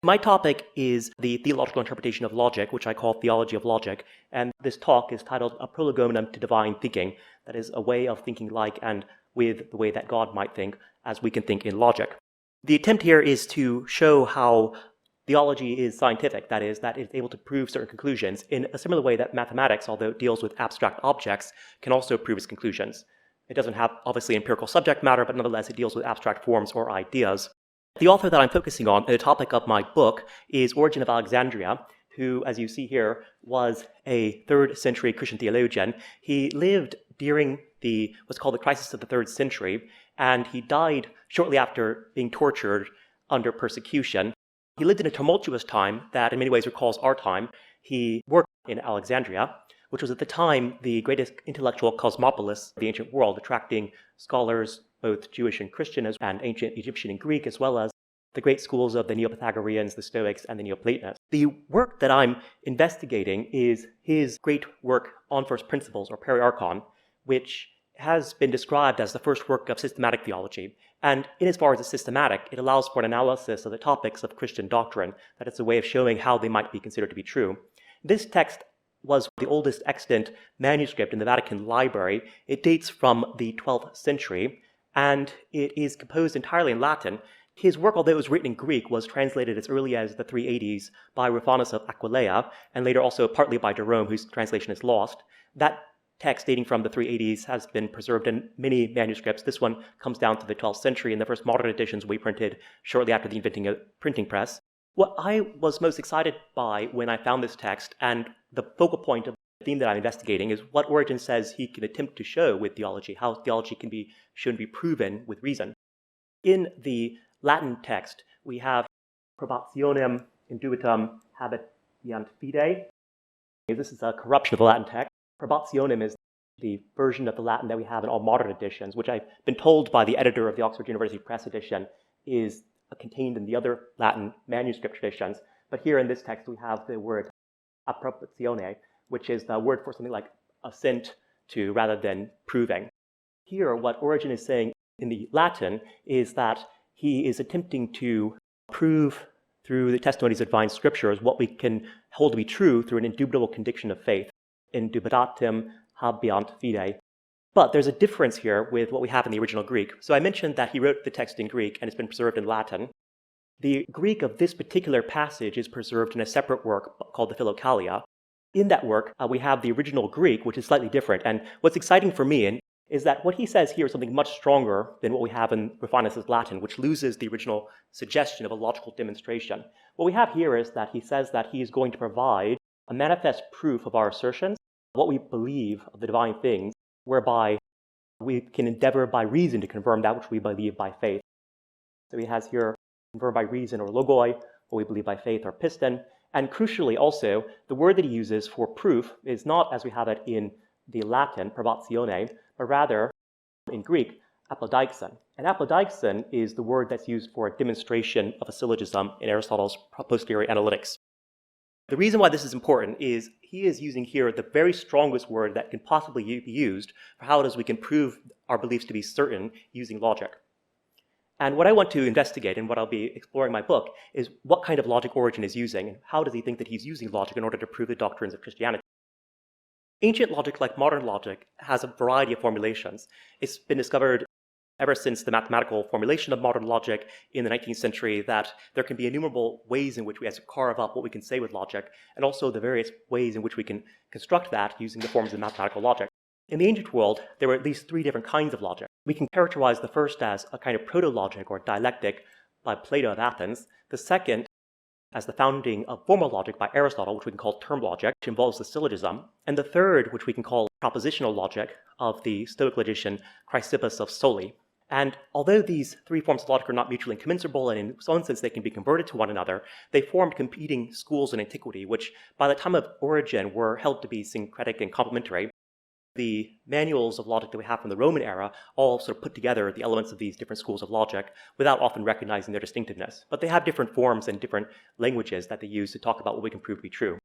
My topic is the theological interpretation of logic, which I call Theology of Logic, and this talk is titled A Prolegomenon to Divine Thinking, that is, a way of thinking like and with the way that God might think, as we can think in logic. The attempt here is to show how theology is scientific, that is, that it's able to prove certain conclusions in a similar way that mathematics, although it deals with abstract objects, can also prove its conclusions. It doesn't have, obviously, empirical subject matter, but nonetheless it deals with abstract forms or ideas. The author that I'm focusing on, the topic of my book, is Origen of Alexandria, who, as you see here, was a 3rd century Christian theologian. He lived during what's called the crisis of the 3rd century, and he died shortly after being tortured under persecution. He lived in a tumultuous time that in many ways recalls our time. He worked in Alexandria, which was at the time the greatest intellectual cosmopolis of the ancient world, attracting scholars, both Jewish and Christian, and ancient Egyptian and Greek, as well as the great schools of the Neo-Pythagoreans, the Stoics, and the Neoplatonists. The work that I'm investigating is his great work on first principles, or Periarchon, which has been described as the first work of systematic theology. And in as far as it's systematic, it allows for an analysis of the topics of Christian doctrine, that it's a way of showing how they might be considered to be true. This text was the oldest extant manuscript in the Vatican Library. It dates from the 12th century, and it is composed entirely in Latin. His work, although it was written in Greek, was translated as early as the 380s by Rufinus of Aquileia, and later also partly by Jerome, whose translation is lost. That text dating from the 380s has been preserved in many manuscripts. This one comes down to the 12th century, and the first modern editions were printed shortly after the inventing of printing press. What I was most excited by when I found this text, and the focal point of the theme that I'm investigating, is what Origen says he can attempt to show with theology, how theology can be shown to be proven with reason. In the Latin text, we have probationem indubitum habeant fide. This is a corruption of the Latin text. Probationem is the version of the Latin that we have in all modern editions, which I've been told by the editor of the Oxford University Press edition is contained in the other Latin manuscript traditions. But here in this text, we have the word approbatione, which is the word for something like assent to rather than proving. Here, what Origen is saying in the Latin is that he is attempting to prove through the testimonies of divine scriptures what we can hold to be true through an indubitable conviction of faith. Indubitatem habeant fide. But there's a difference here with what we have in the original Greek. So I mentioned that he wrote the text in Greek and it's been preserved in Latin. The Greek of this particular passage is preserved in a separate work called the Philokalia. In that work, we have the original Greek, which is slightly different. And what's exciting for me is that what he says here is something much stronger than what we have in Rufinus' Latin, which loses the original suggestion of a logical demonstration. What we have here is that he says that he is going to provide a manifest proof of our assertions, what we believe of the divine things, whereby we can endeavor by reason to confirm that which we believe by faith. So he has here confirm by reason, or logoi, what we believe by faith, or piston. And crucially also, the word that he uses for proof is not as we have it in the Latin, probatione, but rather in Greek, apodeixon. And apodeixon is the word that's used for a demonstration of a syllogism in Aristotle's posterior analytics. The reason why this is important is he is using here the very strongest word that can possibly be used for how it is we can prove our beliefs to be certain using logic. And what I want to investigate, and what I'll be exploring in my book, is what kind of logic Origen is using, and how does he think that he's using logic in order to prove the doctrines of Christianity. Ancient logic, like modern logic, has a variety of formulations. It's been discovered ever since the mathematical formulation of modern logic in the 19th century that there can be innumerable ways in which we have to carve up what we can say with logic, and also the various ways in which we can construct that using the forms of mathematical logic. In the ancient world, there were at least 3 different kinds of logic. We can characterize the first as a kind of proto-logic or dialectic by Plato of Athens, the second as the founding of formal logic by Aristotle, which we can call term logic, which involves the syllogism, and the third, which we can call propositional logic, of the Stoic logician Chrysippus of Soli. And although these 3 forms of logic are not mutually incommensurable, and in some sense they can be converted to one another, they formed competing schools in antiquity, which by the time of Origen were held to be syncretic and complementary. The manuals of logic that we have from the Roman era all sort of put together the elements of these different schools of logic without often recognizing their distinctiveness. But they have different forms and different languages that they use to talk about what we can prove to be true.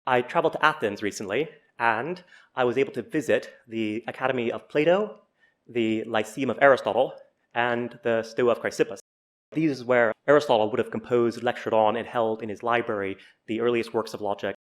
I traveled to Athens recently, and I was able to visit the Academy of Plato, the Lyceum of Aristotle, and the Stoa of Chrysippus. These is where Aristotle would have composed, lectured on, and held in his library the earliest works of logic,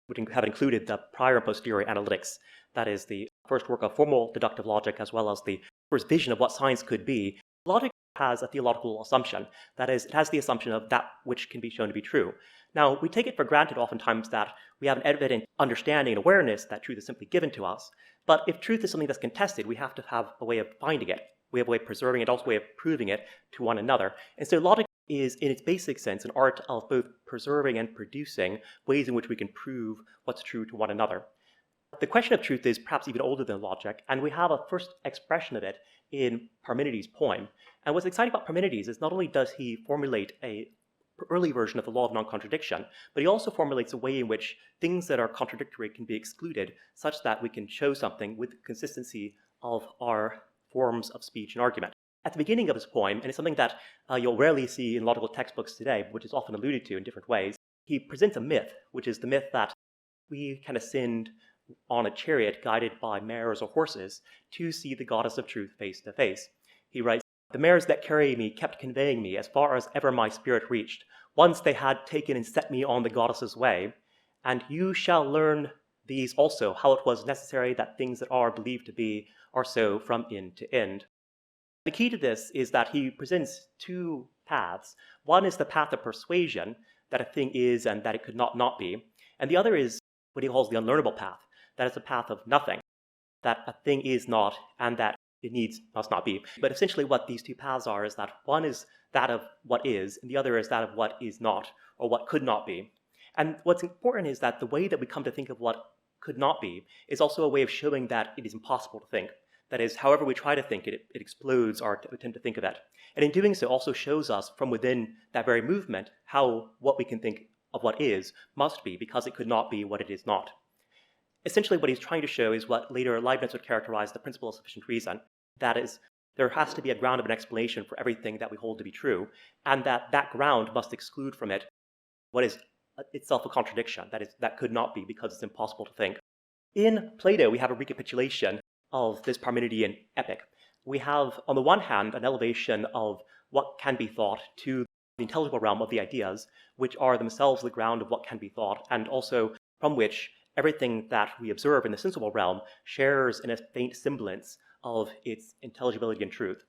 which have included the prior and posterior analytics. That is the first work of formal deductive logic, as well as the first vision of what science could be. Logic has a theological assumption. That is, it has the assumption of that which can be shown to be true. Now, we take it for granted oftentimes that we have an evident understanding and awareness that truth is simply given to us. But if truth is something that's contested, we have to have a way of finding it. We have a way of preserving it, also a way of proving it to one another. And so logic is, in its basic sense, an art of both preserving and producing ways in which we can prove what's true to one another. The question of truth is perhaps even older than logic, and we have a first expression of it in Parmenides' poem. And what's exciting about Parmenides is not only does he formulate an early version of the law of non-contradiction, but he also formulates a way in which things that are contradictory can be excluded, such that we can show something with consistency of our forms of speech and argument. At the beginning of his poem, and it's something that you'll rarely see in logical textbooks today, which is often alluded to in different ways, he presents a myth, which is the myth that we can ascend on a chariot guided by mares or horses to see the goddess of truth face to face. He writes, "The mares that carry me kept conveying me as far as ever my spirit reached. Once they had taken and set me on the goddess's way, and you shall learn these also, how it was necessary that things that are believed to be are so from end to end." The key to this is that he presents two paths. One is the path of persuasion, that a thing is and that it could not be. And the other is what he calls the unlearnable path. That is the path of nothing, that a thing is not and that it must not be. But essentially what these two paths are is that one is that of what is, and the other is that of what is not, or what could not be. And what's important is that the way that we come to think of what could not be is also a way of showing that it is impossible to think. That is, however we try to think it, it explodes our attempt to think of it. And in doing so also shows us from within that very movement how what we can think of what is must be, because it could not be what it is not. Essentially what he's trying to show is what later Leibniz would characterize the principle of sufficient reason. That is, there has to be a ground of an explanation for everything that we hold to be true, and that ground must exclude from it what is itself a contradiction, that could not be because it's impossible to think. In Plato, we have a recapitulation of this Parmenidean epic. We have, on the one hand, an elevation of what can be thought to the intelligible realm of the ideas, which are themselves the ground of what can be thought, and also from which everything that we observe in the sensible realm shares in a faint semblance of its intelligibility and truth.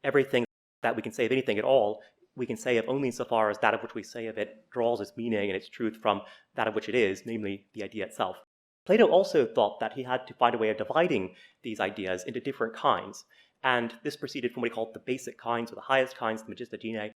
Everything that we can say of anything at all, we can say of only insofar as that of which we say of it draws its meaning and its truth from that of which it is, namely the idea itself. Plato also thought that he had to find a way of dividing these ideas into different kinds, and this proceeded from what he called the basic kinds, or the highest kinds, the magister gene,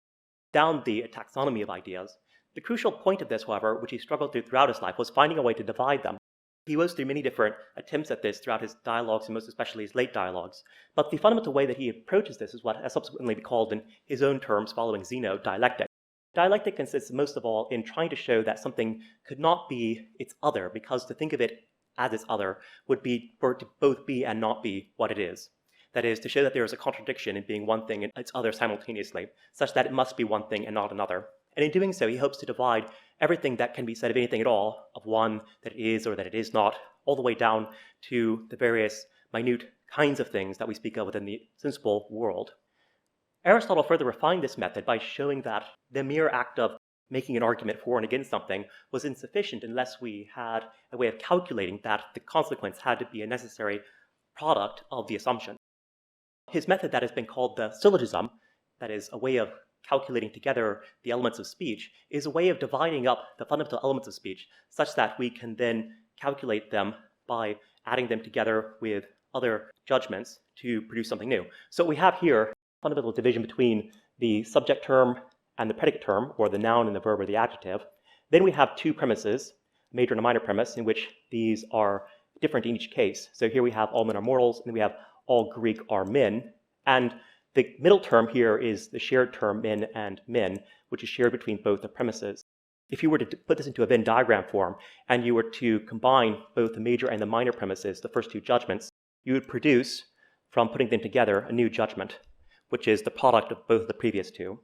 down the taxonomy of ideas. The crucial point of this, however, which he struggled through throughout his life, was finding a way to divide them. He goes through many different attempts at this throughout his dialogues, and most especially his late dialogues. But the fundamental way that he approaches this is what has subsequently been called, in his own terms following Zeno, dialectic. Dialectic consists most of all in trying to show that something could not be its other, because to think of it as its other would be for it to both be and not be what it is. That is, to show that there is a contradiction in being one thing and its other simultaneously, such that it must be one thing and not another. And in doing so, he hopes to divide everything that can be said of anything at all, of one that it is or that it is not, all the way down to the various minute kinds of things that we speak of within the sensible world. Aristotle further refined this method by showing that the mere act of making an argument for and against something was insufficient unless we had a way of calculating that the consequence had to be a necessary product of the assumption. His method that has been called the syllogism, that is a way of calculating together the elements of speech, is a way of dividing up the fundamental elements of speech such that we can then calculate them by adding them together with other judgments to produce something new. So we have here fundamental division between the subject term and the predicate term, or the noun and the verb or the adjective. Then we have two premises, a major and a minor premise, in which these are different in each case. So here we have all men are mortals, and then we have all Greek are men. And the middle term here is the shared term men and men, which is shared between both the premises. If you were to put this into a Venn diagram form, and you were to combine both the major and the minor premises, the first two judgments, you would produce, from putting them together, a new judgment, which is the product of both the previous two.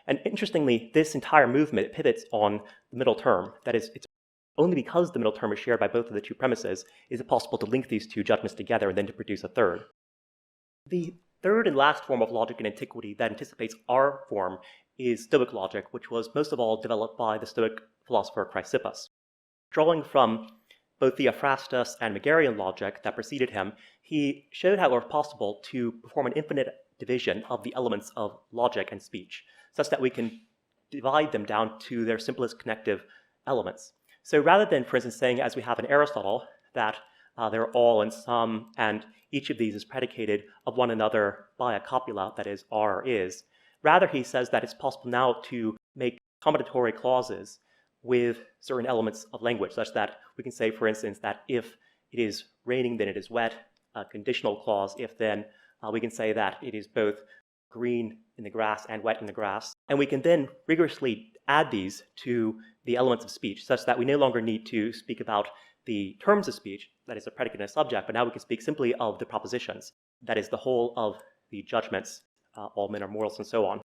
And interestingly, this entire movement pivots on the middle term. That is, it's only because the middle term is shared by both of the two premises is it possible to link these two judgments together and then to produce a third. The third and last form of logic in antiquity that anticipates our form is Stoic logic, which was most of all developed by the Stoic philosopher Chrysippus. Drawing from both Theophrastus and Megarian logic that preceded him, he showed how it was possible to perform an infinite division of the elements of logic and speech, such that we can divide them down to their simplest connective elements. So rather than, for instance, saying, as we have in Aristotle, that they're all and some, and each of these is predicated of one another by a copula, that is, R is, rather he says that it's possible now to make combinatory clauses with certain elements of language, such that we can say, for instance, that if it is raining, then it is wet, a conditional clause. If then, we can say that it is both green in the grass and wet in the grass. And we can then rigorously add these to the elements of speech, such that we no longer need to speak about the terms of speech, that is a predicate and a subject, but now we can speak simply of the propositions, that is the whole of the judgments, all men are mortals, and so on.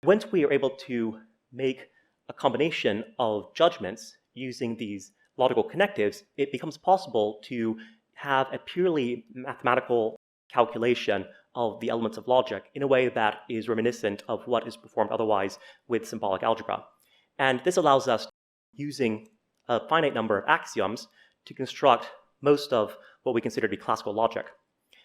Once we are able to make a combination of judgments using these logical connectives, it becomes possible to have a purely mathematical calculation of the elements of logic in a way that is reminiscent of what is performed otherwise with symbolic algebra. And this allows us, using a finite number of axioms, to construct most of what we consider to be classical logic.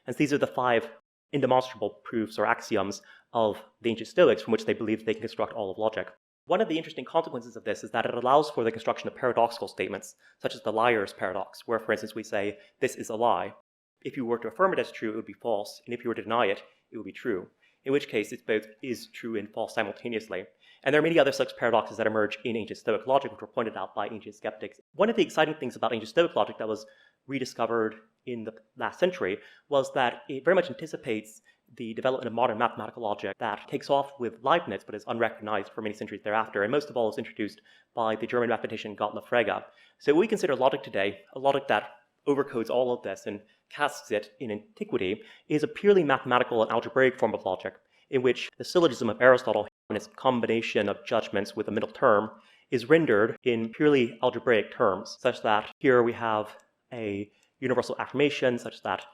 And these are the 5 indemonstrable proofs or axioms of the ancient Stoics from which they believe they can construct all of logic. One of the interesting consequences of this is that it allows for the construction of paradoxical statements, such as the liar's paradox, where, for instance, we say, this is a lie. If you were to affirm it as true, it would be false, and if you were to deny it, it would be true, in which case it both is true and false simultaneously. And there are many other such paradoxes that emerge in ancient Stoic logic, which were pointed out by ancient skeptics. One of the exciting things about ancient Stoic logic that was rediscovered in the last century was that it very much anticipates the development of modern mathematical logic that takes off with Leibniz, but is unrecognized for many centuries thereafter, and most of all is introduced by the German mathematician G.W.F. So we consider logic today, a logic that overcodes all of this and casts it in antiquity, is a purely mathematical and algebraic form of logic, in which the syllogism of Aristotle and its combination of judgments with a middle term is rendered in purely algebraic terms, such that here we have a universal affirmation such that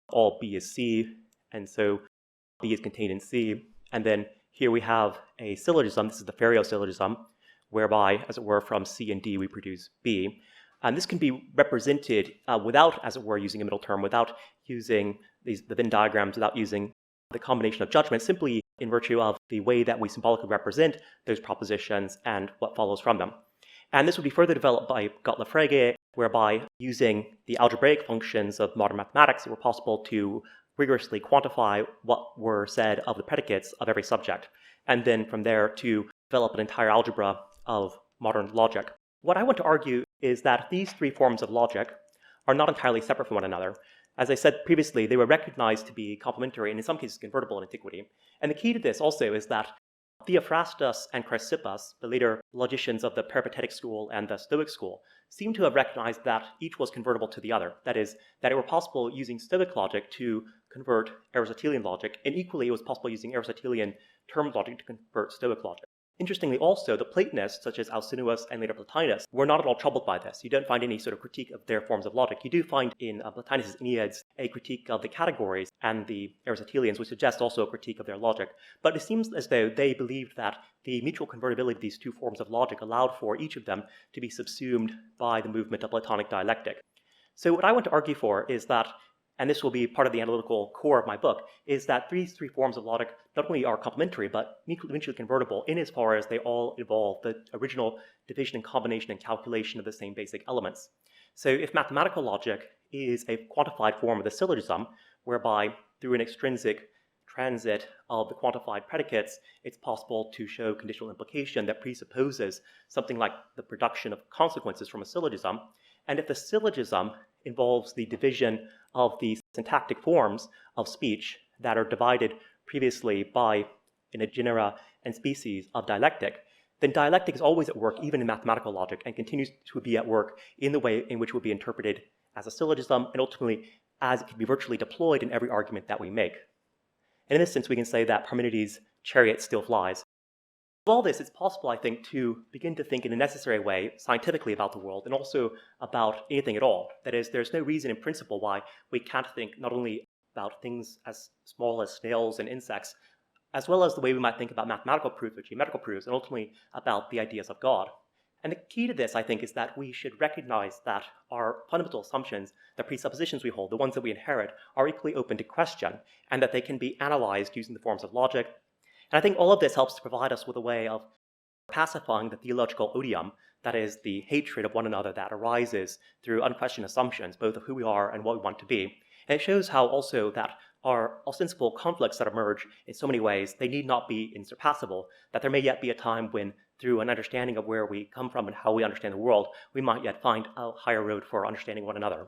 all B is C, and so B is contained in C. And then here we have a syllogism, this is the Ferriot syllogism, whereby, as it were, from C and D we produce B. And this can be represented without, as it were, using a middle term, without using the Venn diagrams, without using the combination of judgments, simply in virtue of the way that we symbolically represent those propositions and what follows from them. And this would be further developed by Gottlob, whereby using the algebraic functions of modern mathematics, it were possible to rigorously quantify what were said of the predicates of every subject, and then from there to develop an entire algebra of modern logic. What I want to argue is that these 3 forms of logic are not entirely separate from one another. As I said previously, they were recognized to be complementary and in some cases convertible in antiquity. And the key to this also is that Theophrastus and Chrysippus, the later logicians of the Peripatetic school and the Stoic school, seem to have recognized that each was convertible to the other. That is, that it were possible using Stoic logic to convert Aristotelian logic, and equally it was possible using Aristotelian term logic to convert Stoic logic. Interestingly also, the Platonists, such as Alcinous and later Plotinus, were not at all troubled by this. You don't find any sort of critique of their forms of logic. You do find in Plotinus' Enneads a critique of the categories and the Aristotelians, which suggests also a critique of their logic. But it seems as though they believed that the mutual convertibility of these 2 forms of logic allowed for each of them to be subsumed by the movement of Platonic dialectic. So what I want to argue for is that, and this will be part of the analytical core of my book, is that these 3 forms of logic not only are complementary, but mutually convertible in as far as they all involve the original division and combination and calculation of the same basic elements. So if mathematical logic is a quantified form of the syllogism, whereby through an extrinsic transit of the quantified predicates, it's possible to show conditional implication that presupposes something like the production of consequences from a syllogism, and if the syllogism involves the division of the syntactic forms of speech that are divided previously by in a genera and species of dialectic, then dialectic is always at work even in mathematical logic and continues to be at work in the way in which it will be interpreted as a syllogism and ultimately as it can be virtually deployed in every argument that we make. And in this sense, we can say that Parmenides' chariot still flies. With all this, it's possible, I think, to begin to think in a necessary way scientifically about the world and also about anything at all. That is, there's no reason in principle why we can't think not only about things as small as snails and insects, as well as the way we might think about mathematical proofs or geometrical proofs, and ultimately about the ideas of God. And the key to this, I think, is that we should recognize that our fundamental assumptions, the presuppositions we hold, the ones that we inherit, are equally open to question, and that they can be analyzed using the forms of logic. And I think all of this helps to provide us with a way of pacifying the theological odium, that is, the hatred of one another that arises through unquestioned assumptions, both of who we are and what we want to be. And it shows how also that our ostensible conflicts that emerge in so many ways, they need not be insurpassable, that there may yet be a time when, through an understanding of where we come from and how we understand the world, we might yet find a higher road for understanding one another.